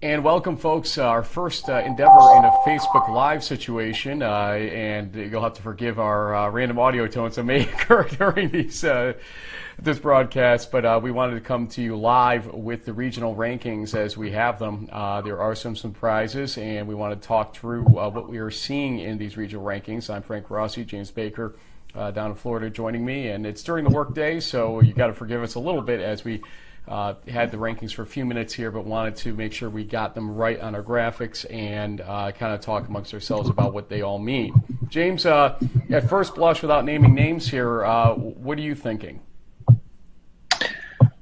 And welcome, folks. Our first endeavor in a Facebook Live situation, and you'll have to forgive our random audio tones that may occur during this broadcast, but we wanted to come to you live with the regional rankings as we have them. There are some surprises, and we want to talk through what we are seeing in these regional rankings. I'm Frank Rossi, James Baker down in Florida joining me, and it's during the workday, so you got to forgive us a little bit as we had the rankings for a few minutes here, but wanted to make sure we got them right on our graphics and kind of talk amongst ourselves about what they all mean. James, at first blush, without naming names here, what are you thinking?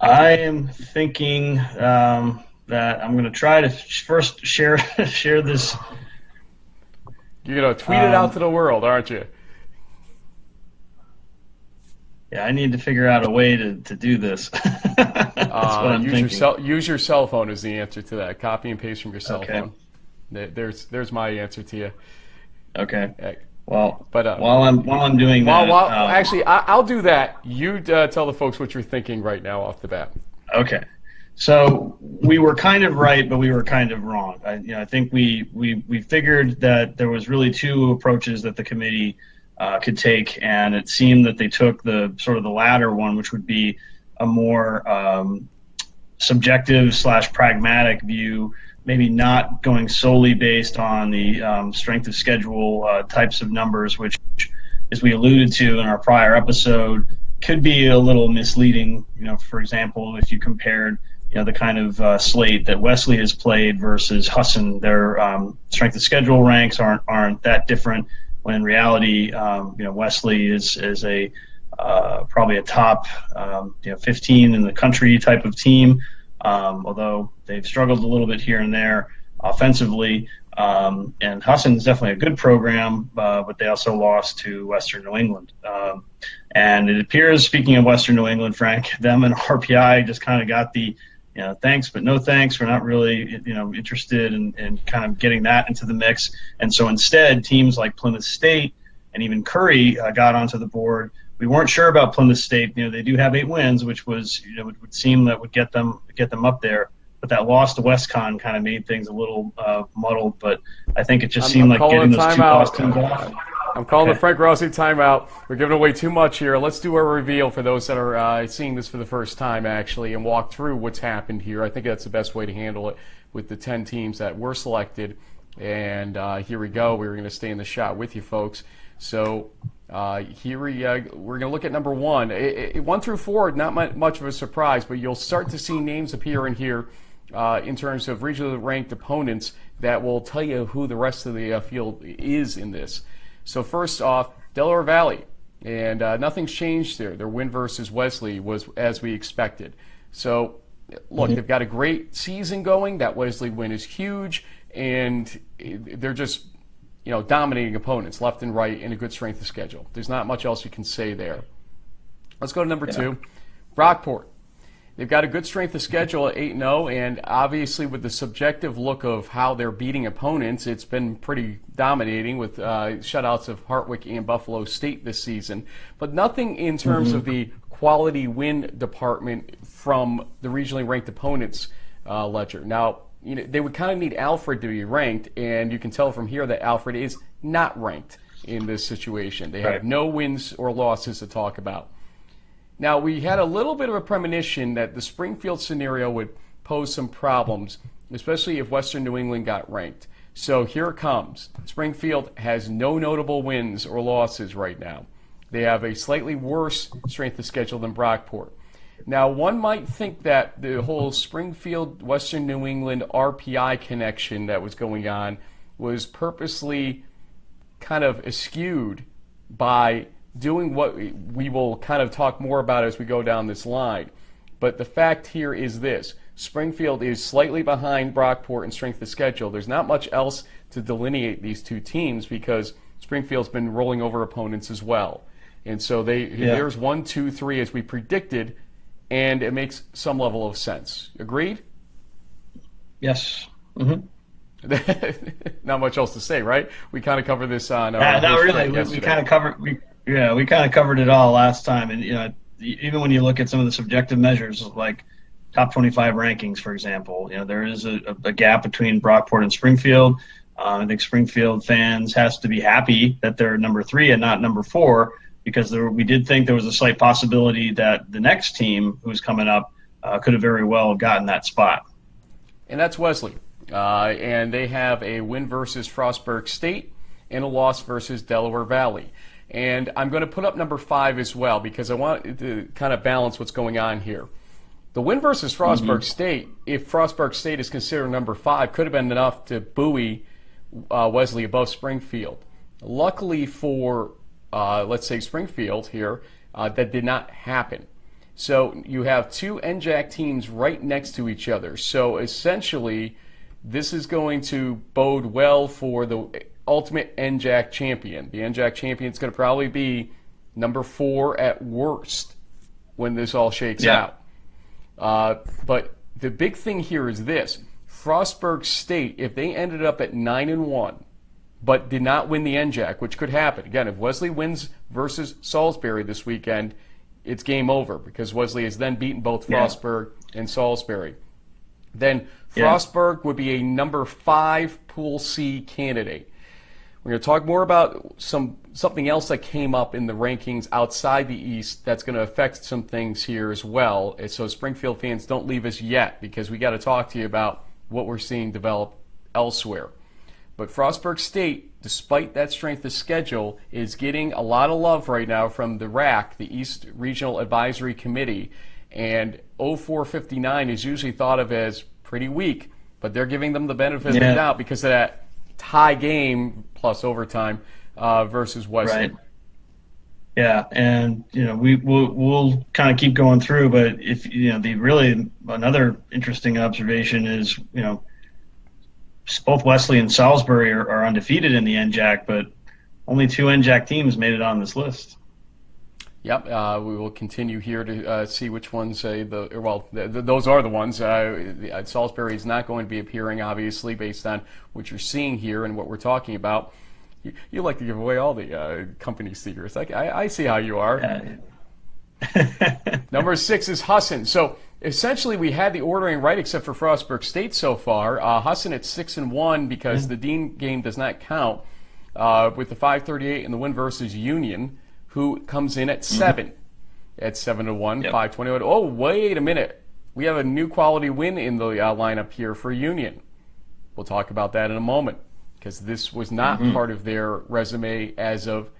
I am thinking that I'm going to try to first share this. You're going to tweet it out to the world, aren't you? Yeah, I need to figure out a way to do this. That's what I'm thinking. Use your cell phone is the answer to that. Copy and paste from your cell phone. There's my answer to you. Okay. Well, but while I'm doing that, actually, I'll do that. You tell the folks what you're thinking right now off the bat. Okay. So we were kind of right, but we were kind of wrong. I think we figured that there was really two approaches that the committee could take, and it seemed that they took the sort of the latter one, which would be a more subjective / pragmatic view, maybe not going solely based on the strength of schedule types of numbers, which, as we alluded to in our prior episode, could be a little misleading. For example, if you compared the kind of slate that Wesley has played versus Husson, their strength of schedule ranks aren't that different. When in reality, Wesley is a probably a top 15 in the country type of team, although they've struggled a little bit here and there offensively. And Husson is definitely a good program, but they also lost to Western New England. And it appears, speaking of Western New England, Frank, them and RPI just kind of got the thanks but no thanks. We're not really interested in kind of getting that into the mix. And so instead, teams like Plymouth State and even Curry got onto the board. We weren't sure about Plymouth State. They do have 8 wins, which was would seem that would get them up there. But that loss to WestCon kind of made things a little muddled. But I think it just seemed like getting those two lost teams off. I'm calling the Frank Rossi timeout. We're giving away too much here. Let's do a reveal for those that are seeing this for the first time, actually, and walk through what's happened here. I think that's the best way to handle it with the 10 teams that were selected. And here we go. We're going to stay in the shot with you, folks. So here we're going to look at number 1. 1 through 4, not much of a surprise, but you'll start to see names appear in here in terms of regionally ranked opponents that will tell you who the rest of the field is in this. So first off, Delaware Valley, and nothing's changed there. Their win versus Wesley was as we expected. So, look, they've got a great season going. That Wesley win is huge, and they're just dominating opponents left and right in a good strength of schedule. There's not much else you can say there. Let's go to number 2, Brockport. They've got a good strength of schedule at 8-0, and obviously with the subjective look of how they're beating opponents, it's been pretty dominating with shutouts of Hartwick and Buffalo State this season. But nothing in terms of the quality win department from the regionally ranked opponents ledger. Now, they would kind of need Alfred to be ranked, and you can tell from here that Alfred is not ranked in this situation. They have no wins or losses to talk about. Now, we had a little bit of a premonition that the Springfield scenario would pose some problems, especially if Western New England got ranked. So here it comes. Springfield has no notable wins or losses right now. They have a slightly worse strength of schedule than Brockport. Now, one might think that the whole Springfield, Western New England RPI connection that was going on was purposely kind of eschewed by doing what we will kind of talk more about as we go down this line. But the fact here is this. Springfield is slightly behind Brockport in strength of schedule. There's not much else to delineate these two teams because Springfield's been rolling over opponents as well. And so there's 1, 2, 3 as we predicted, and it makes some level of sense. Agreed? Yes. Not much else to say, right? We kind of covered this on not really. We kind of covered we kind of covered it all last time, and even when you look at some of the subjective measures, like top 25 rankings, for example. There is a gap between Brockport and Springfield. I think Springfield fans has to be happy that they're number 3 and not number 4, because we did think there was a slight possibility that the next team who's coming up could have very well gotten that spot. And that's Wesley. And they have a win versus Frostburg State and a loss versus Delaware Valley. And I'm going to put up number 5 as well, because I want to kind of balance what's going on here. The win versus Frostburg State, if Frostburg State is considered number 5, could have been enough to buoy Wesley above Springfield. Luckily for, let's say, Springfield here, that did not happen. So you have 2 NJAC teams right next to each other. So essentially, this is going to bode well for the ultimate NJAC champion. The NJAC champion is going to probably be number 4 at worst when this all shakes out. But the big thing here is this. Frostburg State, if they ended up at 9-1, but did not win the NJAC, which could happen. Again, if Wesley wins versus Salisbury this weekend, it's game over, because Wesley has then beaten both Frostburg and Salisbury. Then Frostburg would be a number 5 Pool C candidate. We're going to talk more about something else that came up in the rankings outside the East that's going to affect some things here as well. And so Springfield fans, don't leave us yet, because we got to talk to you about what we're seeing develop elsewhere. But Frostburg State, despite that strength of schedule, is getting a lot of love right now from the RAC, the East Regional Advisory Committee. And 0459 is usually thought of as pretty weak, but they're giving them the benefit of the doubt because of that tie game plus overtime versus Wesley. Right. Yeah, and we'll kind of keep going through, but if another interesting observation is both Wesley and Salisbury are undefeated in the NJAC, but only 2 NJAC teams made it on this list. Yep, we will continue here to see which ones those are the ones. Salisbury is not going to be appearing, obviously, based on what you're seeing here and what we're talking about. You like to give away all the company secrets. I see how you are. Number 6 is Husson. So essentially, we had the ordering right except for Frostburg State so far. Husson at 6-1 because the Dean game does not count, with the 538 and the win versus Union, who comes in at 7. At 7-1, 521. Oh, wait a minute. We have a new quality win in the lineup here for Union. We'll talk about that in a moment, because this was not part of their resume as of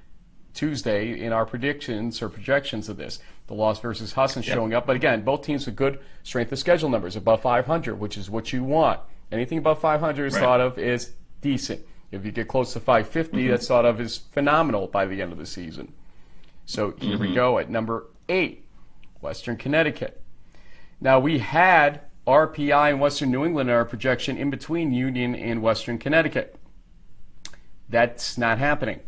Tuesday in our predictions or projections of this. The loss versus Husson showing up. But again, both teams with good strength of schedule numbers, above 500, which is what you want. Anything above 500 is thought of as decent. If you get close to 550, that's thought of as phenomenal by the end of the season. So here we go at number 8, Western Connecticut. Now, we had RPI and Western New England in our projection in between Union and Western Connecticut. That's not happening.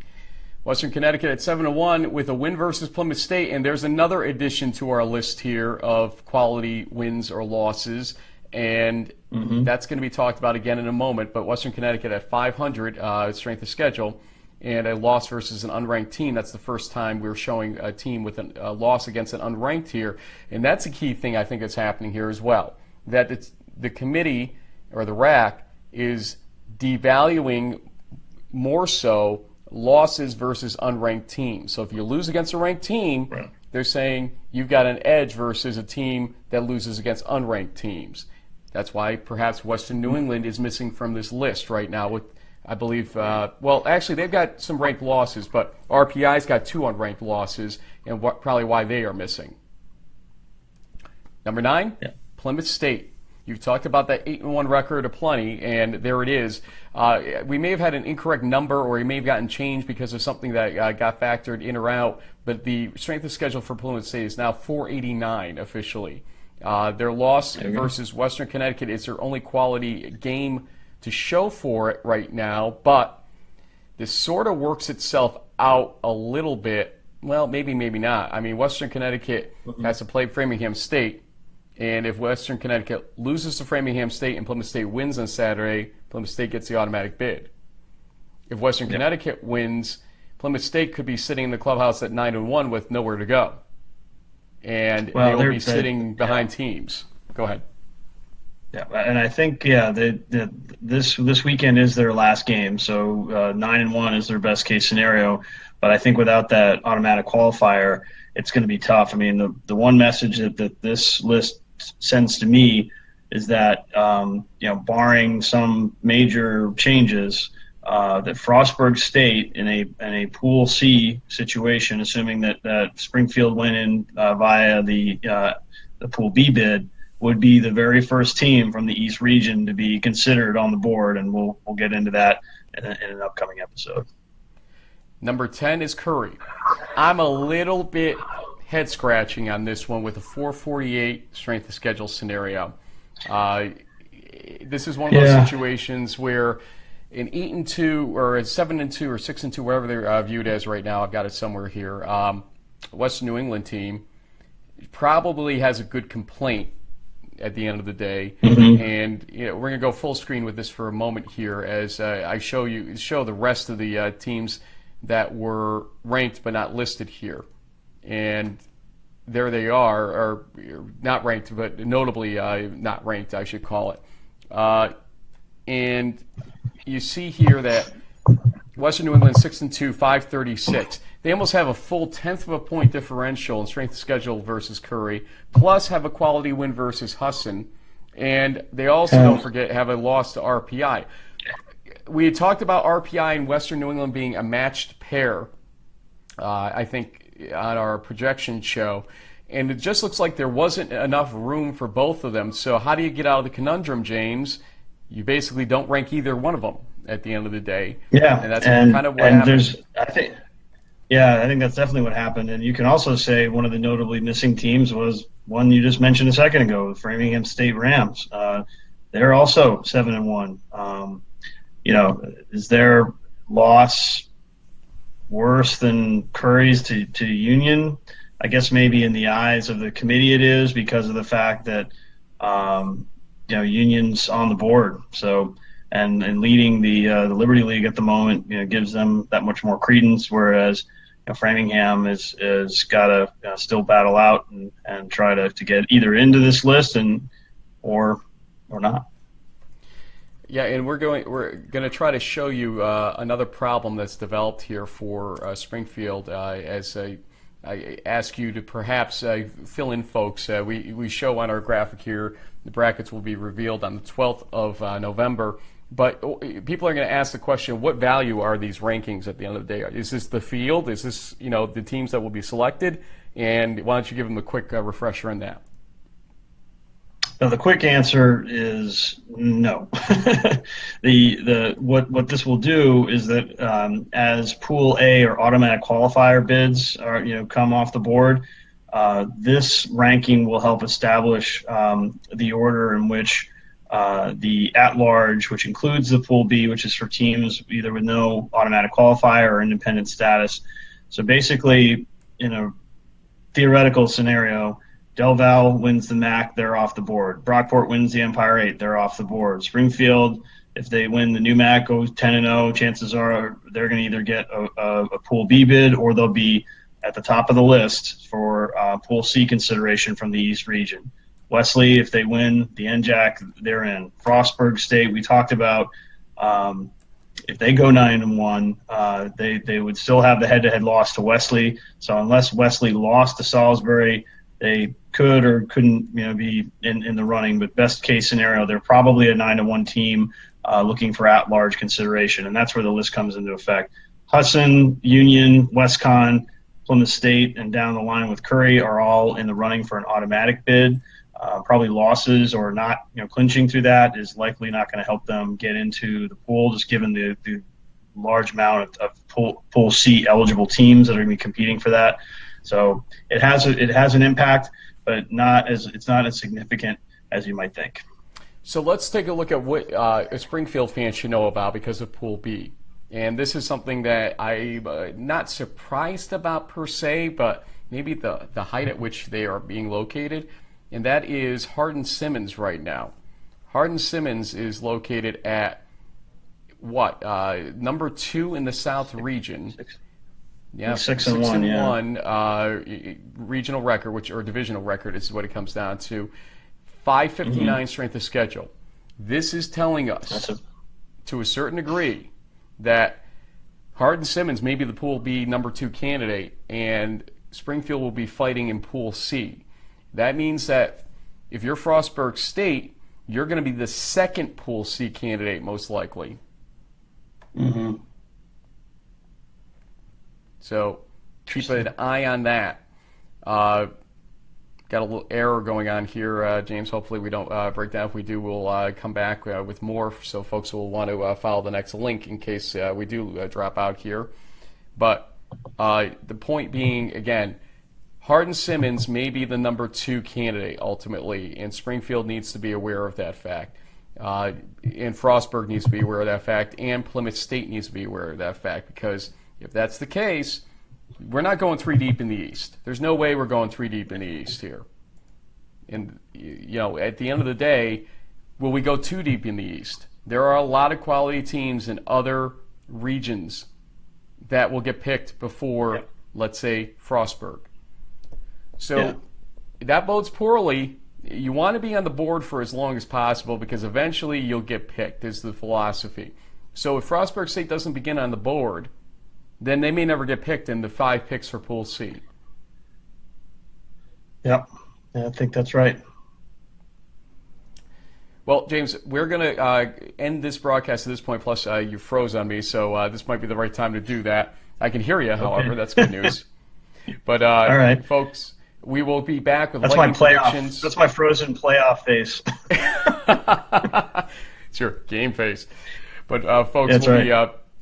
Western Connecticut at 7-1 with a win versus Plymouth State, and there's another addition to our list here of quality wins or losses, and that's going to be talked about again in a moment. But Western Connecticut at 500 strength of schedule, and a loss versus an unranked team. That's the first time we're showing a team with a loss against an unranked here, and that's a key thing I think that's happening here as well. That it's the committee or the RAC is devaluing more so losses versus unranked teams. So if you lose against a ranked team, they're saying you've got an edge versus a team that loses against unranked teams. That's why perhaps Western New England is missing from this list right now with, I believe, actually they've got some ranked losses, but RPI's got 2 unranked losses, and probably why they are missing. Number 9, Plymouth State. You've talked about that 8-1 record aplenty, and there it is. We may have had an incorrect number, or we may have gotten changed because of something that got factored in or out, but the strength of schedule for Plymouth State is now 489 officially. Their loss versus Western Connecticut is their only quality game to show for it right now, but this sort of works itself out a little bit. Well, maybe not. I mean, Western Connecticut has to play Framingham State, and if Western Connecticut loses to Framingham State and Plymouth State wins on Saturday, Plymouth State gets the automatic bid. If Western Connecticut wins, Plymouth State could be sitting in the clubhouse at 9-1 with nowhere to go, and they will be sitting behind teams. Go ahead. Yeah, and I think this weekend is their last game, so 9-1 is their best case scenario. But I think without that automatic qualifier, it's going to be tough. I mean, the one message that this list sends to me is that barring some major changes, that Frostburg State in a Pool C situation, assuming that Springfield went in via the Pool B bid, would be the very first team from the East region to be considered on the board, and we'll get into that in an upcoming episode. Number 10 is Curry. I'm a little bit head scratching on this one with a 448 strength of schedule scenario. This is one of those situations where an 8-2 or a 7-2 or 6-2, wherever they're viewed as right now, I've got it somewhere here. Western New England team probably has a good complaint at the end of the day, and we're going to go full screen with this for a moment here as I show the rest of the teams that were ranked but not listed here, and there they are, or not ranked, but notably not ranked, I should call it. And you see here that Western New England 6-2, 536. They almost have a full 1/10 of a point differential in strength of schedule versus Curry, plus have a quality win versus Husson, and they also, don't forget, have a loss to RPI. We had talked about RPI and Western New England being a matched pair, I think, on our projection show, and it just looks like there wasn't enough room for both of them. So how do you get out of the conundrum, James? You basically don't rank either one of them at the end of the day. Yeah, and that's kind of what happened. I think that's definitely what happened. And you can also say one of the notably missing teams was one you just mentioned a second ago, the Framingham State Rams. They're also 7-1. Is their loss worse than Curry's to Union? I guess maybe in the eyes of the committee it is, because of the fact that Union's on the board. So and leading the Liberty League at the moment, gives them that much more credence. Whereas Framingham is got to still battle out and try to get either into this list or not. Yeah, and we're going to try to show you another problem that's developed here for Springfield as I ask you to perhaps fill in, folks. We show on our graphic here the brackets will be revealed on the 12th of November. But people are going to ask the question, what value are these rankings at the end of the day? Is this the field? Is this the teams that will be selected? And why don't you give them a quick refresher on that? Now, the quick answer is no. What this will do is that as Pool A or automatic qualifier bids are come off the board, this ranking will help establish the order in which the at-large, which includes the Pool B, which is for teams either with no automatic qualifier or independent status. So basically, in a theoretical scenario, Del Val wins the MAC, they're off the board. Brockport wins the Empire 8, they're off the board. Springfield, if they win the new MAC, goes 10-0, chances are they're going to either get a Pool B bid or they'll be at the top of the list for Pool C consideration from the East region. Wesley, if they win the NJAC, they're in. Frostburg State, we talked about, if they go 9-1, they would still have the head-to-head loss to Wesley. So unless Wesley lost to Salisbury, they could or couldn't be in the running. But best case scenario, they're probably a 9-1 team looking for at-large consideration, and that's where the list comes into effect. Husson, Union, WestCon, Plymouth State, and down the line with Curry are all in the running for an automatic bid. Probably losses or not clinching through that is likely not going to help them get into the pool, just given the large amount of Pool C eligible teams that are going to be competing for that. So it has an impact, but it's not as significant as you might think. So let's take a look at what a Springfield fan should know about because of Pool B. And this is something that I'm not surprised about per se, but maybe the height at which they are being located, and that is Hardin-Simmons right now. Hardin-Simmons is located at what? Number 2 in the South region. Yeah, 6-1, regional record, or divisional record is what it comes down to. 559 strength of schedule. This is telling us, to a certain degree, that Hardin-Simmons maybe the Pool B number 2 candidate, and Springfield will be fighting in Pool C. That means that if you're Frostburg State, you're going to be the second Pool C candidate, most likely. Mm-hmm. So keep an eye on that. Got a little error going on here, James. Hopefully we don't break down. If we do, we'll come back with more, so folks will want to follow the next link in case we do drop out here. But the point being, again, Hardin-Simmons may be the number 2 candidate ultimately, and Springfield needs to be aware of that fact. And Frostburg needs to be aware of that fact, and Plymouth State needs to be aware of that fact, because if that's the case, we're not going 3 deep in the East. There's no way we're going 3 deep in the East here. And, at the end of the day, will we go 2 deep in the East? There are a lot of quality teams in other regions that will get picked before, let's say, Frostburg. So that bodes poorly. You want to be on the board for as long as possible because eventually you'll get picked, is the philosophy. So if Frostburg State doesn't begin on the board, then they may never get picked in the 5 picks for Pool C. Yep. Yeah, I think that's right. Well, James, we're going to end this broadcast at this point, plus you froze on me, so this might be the right time to do that. I can hear you, however. That's good news. But, all right, folks, we will be back with lightning predictions. That's my frozen playoff face. It's your game face. But, folks,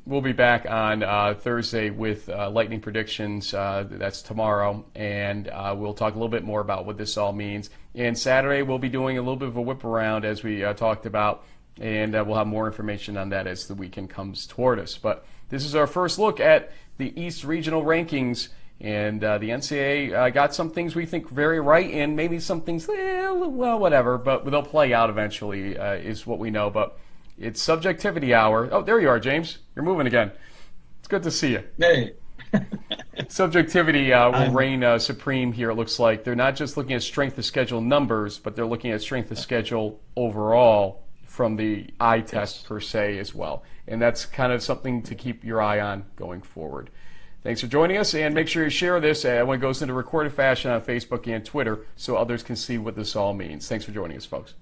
we'll be back on Thursday with lightning predictions. That's tomorrow. And we'll talk a little bit more about what this all means. And Saturday, we'll be doing a little bit of a whip around, as we talked about. And we'll have more information on that as the weekend comes toward us. But this is our first look at the East Regional rankings. And the NCAA got some things we think very right, and maybe some things, well, whatever. But they'll play out eventually, is what we know. But it's subjectivity hour. Oh, there you are, James. You're moving again. It's good to see you. Hey. Subjectivity will reign supreme here, it looks like. They're not just looking at strength of schedule numbers, but they're looking at strength of schedule overall from the eye test per se as well. And that's kind of something to keep your eye on going forward. Thanks for joining us, and make sure you share this when it goes into recorded fashion on Facebook and Twitter so others can see what this all means. Thanks for joining us, folks.